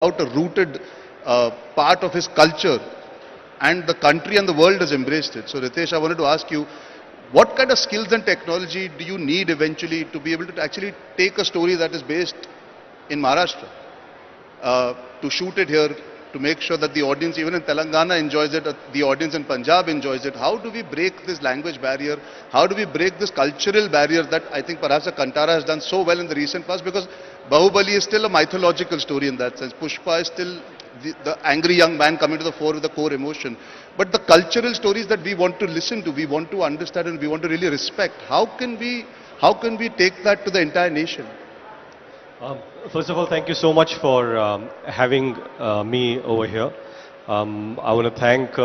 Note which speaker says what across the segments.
Speaker 1: out a rooted part of his culture, and the country and the world has embraced it. So Riteish, I wanted to ask you, what kind of skills and technology do you need eventually to be able to actually take a story that is based in Maharashtra, to shoot it here, to make sure that the audience, even in Telangana, enjoys it, the audience in Punjab enjoys it? How do we break this language barrier? How do we break this cultural barrier that I think perhaps the Kantara has done so well in the recent past? Because Bahubali is still a mythological story in that sense. Pushpa is still the angry young man coming to the fore with the core emotion. But the cultural stories that we want to listen to, we want to understand, and we want to really respect, how can we take that to the entire nation?
Speaker 2: First of all, thank you so much for having me over here. I want to thank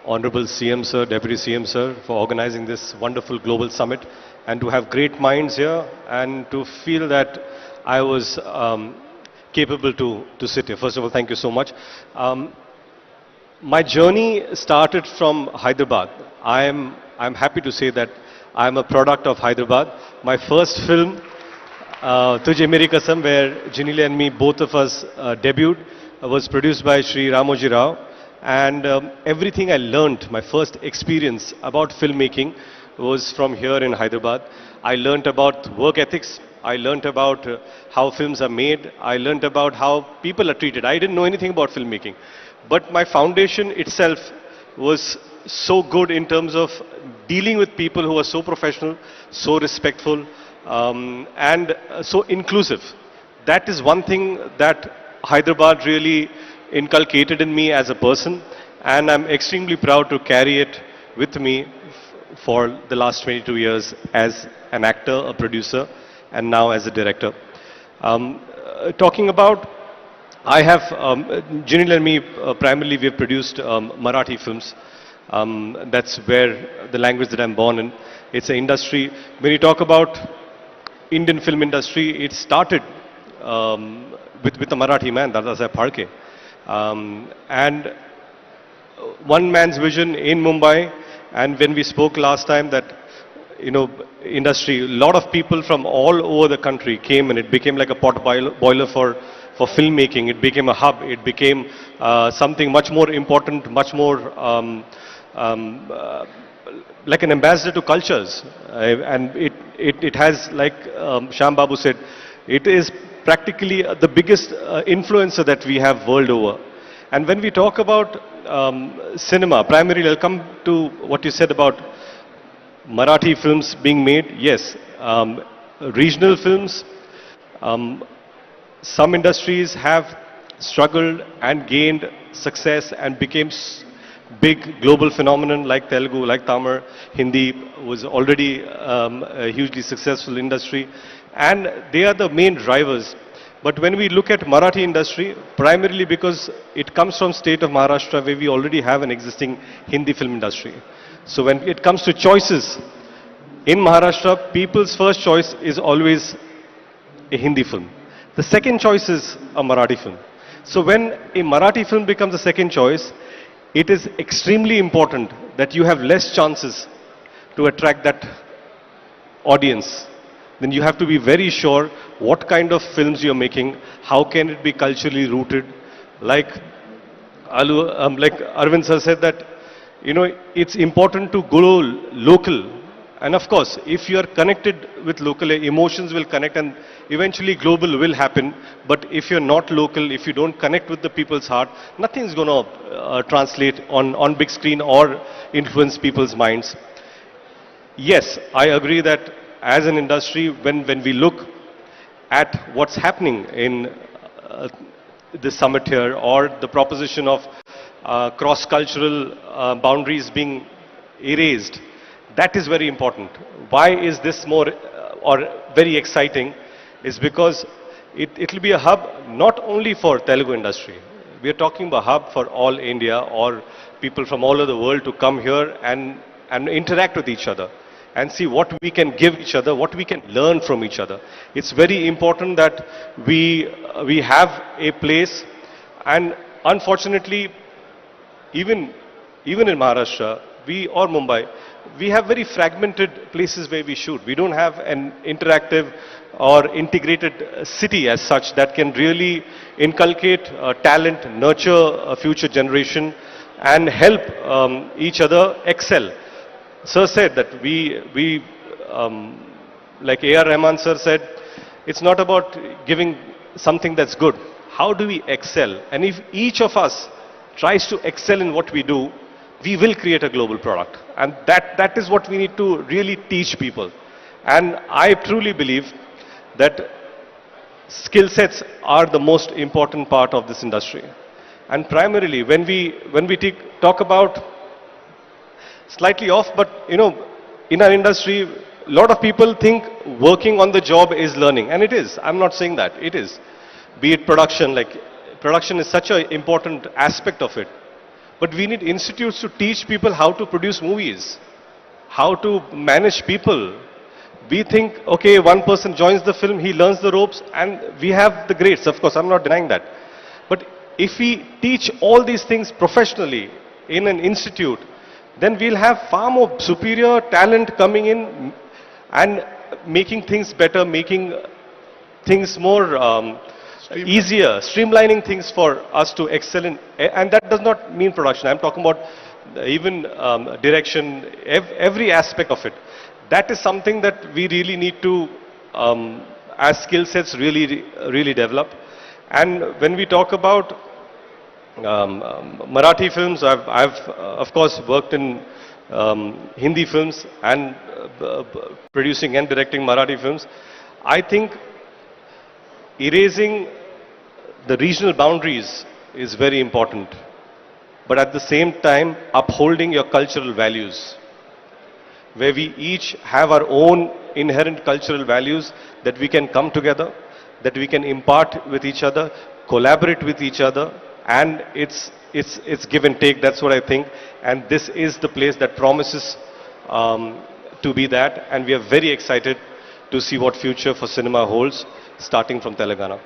Speaker 2: Honorable CM Sir, Deputy CM Sir, for organizing this wonderful global summit, and to have great minds here, and to feel that I was capable to sit here. First of all, thank you so much. My journey started from Hyderabad. I'm happy to say that I'm a product of Hyderabad. My first film, Tujhe Meri Kasam, where Ginili and me, both of us debuted, was produced by Shri Ramoji Rao. And everything I learned, my first experience about filmmaking, was from here in Hyderabad. I learned about work ethics. I learned about how films are made. I learned about how people are treated. I didn't know anything about filmmaking. But my foundation itself was so good in terms of dealing with people who are so professional, so respectful, and so inclusive. That is one thing that Hyderabad really inculcated in me as a person, and I'm extremely proud to carry it with me for the last 22 years as an actor, a producer, and now as a director. Talking about, I have, Ginil and me, primarily we have produced Marathi films. That's where the language that I'm born in. It's an industry. When you talk about Indian film industry, it started with a Marathi man, Dadasaheb Phalke. And one man's vision in Mumbai, and when we spoke last time that, industry, a lot of people from all over the country came, and it became like a pot boiler for filmmaking. It became a hub. It became something much more important, much more like an ambassador to cultures. And it has, like Shyam Babu said, it is practically the biggest influencer that we have world over. And when we talk about cinema, primarily I'll come to what you said about Marathi films being made. Yes, regional films, some industries have struggled and gained success and became big global phenomenon, like Telugu, like Tamil. Hindi was already a hugely successful industry, and they are the main drivers. But when we look at Marathi industry, primarily because it comes from state of Maharashtra, where we already have an existing Hindi film industry. So when it comes to choices, in Maharashtra, people's first choice is always a Hindi film. The second choice is a Marathi film. So when a Marathi film becomes the second choice, it is extremely important that you have less chances to attract that audience. Then you have to be very sure what kind of films you're making, how can it be culturally rooted. Like Arvind sir said that, it's important to go local. And of course, if you are connected with local, emotions will connect, and eventually global will happen. But if you're not local, if you don't connect with the people's heart, nothing's going to translate on big screen or influence people's minds. Yes, I agree that as an industry, when we look at what's happening in the summit here, or the proposition of cross-cultural boundaries being erased, that is very important. Why is this more or very exciting? Is because it will be a hub not only for Telugu industry. We are talking about a hub for all India, or people from all over the world to come here and interact with each other and see what we can give each other, what we can learn from each other. It's very important that we have a place, and unfortunately, even in Maharashtra, or Mumbai, we have very fragmented places where we shoot. We don't have an interactive or integrated city as such that can really inculcate talent, nurture a future generation, and help each other excel. Sir said that like A.R. Rahman sir said, it's not about giving something that's good. How do we excel? And if each of us tries to excel in what we do, we will create a global product. And that is what we need to really teach people. And I truly believe that skill sets are the most important part of this industry. And primarily, when we talk about, slightly off, but in our industry, a lot of people think working on the job is learning, and it is. I'm not saying that, it is. Be it production, like production is such an important aspect of it. But we need institutes to teach people how to produce movies, how to manage people. We think, okay, one person joins the film, he learns the ropes, and we have the greats, of course, I'm not denying that. But if we teach all these things professionally in an institute, then we'll have far more superior talent coming in and making things better, making things more easier, streamlining things for us to excel in. And that does not mean production. I'm talking about even direction, every aspect of it. That is something that we really need to, as skill sets, really develop. And when we talk about Marathi films, I've of course worked in Hindi films and producing and directing Marathi films. I think erasing the regional boundaries is very important, but at the same time upholding your cultural values, where we each have our own inherent cultural values that we can come together, that we can impart with each other, collaborate with each other, and it's give and take. That's what I think, and this is the place that promises to be that, and we are very excited to see what future for cinema holds, starting from Telangana.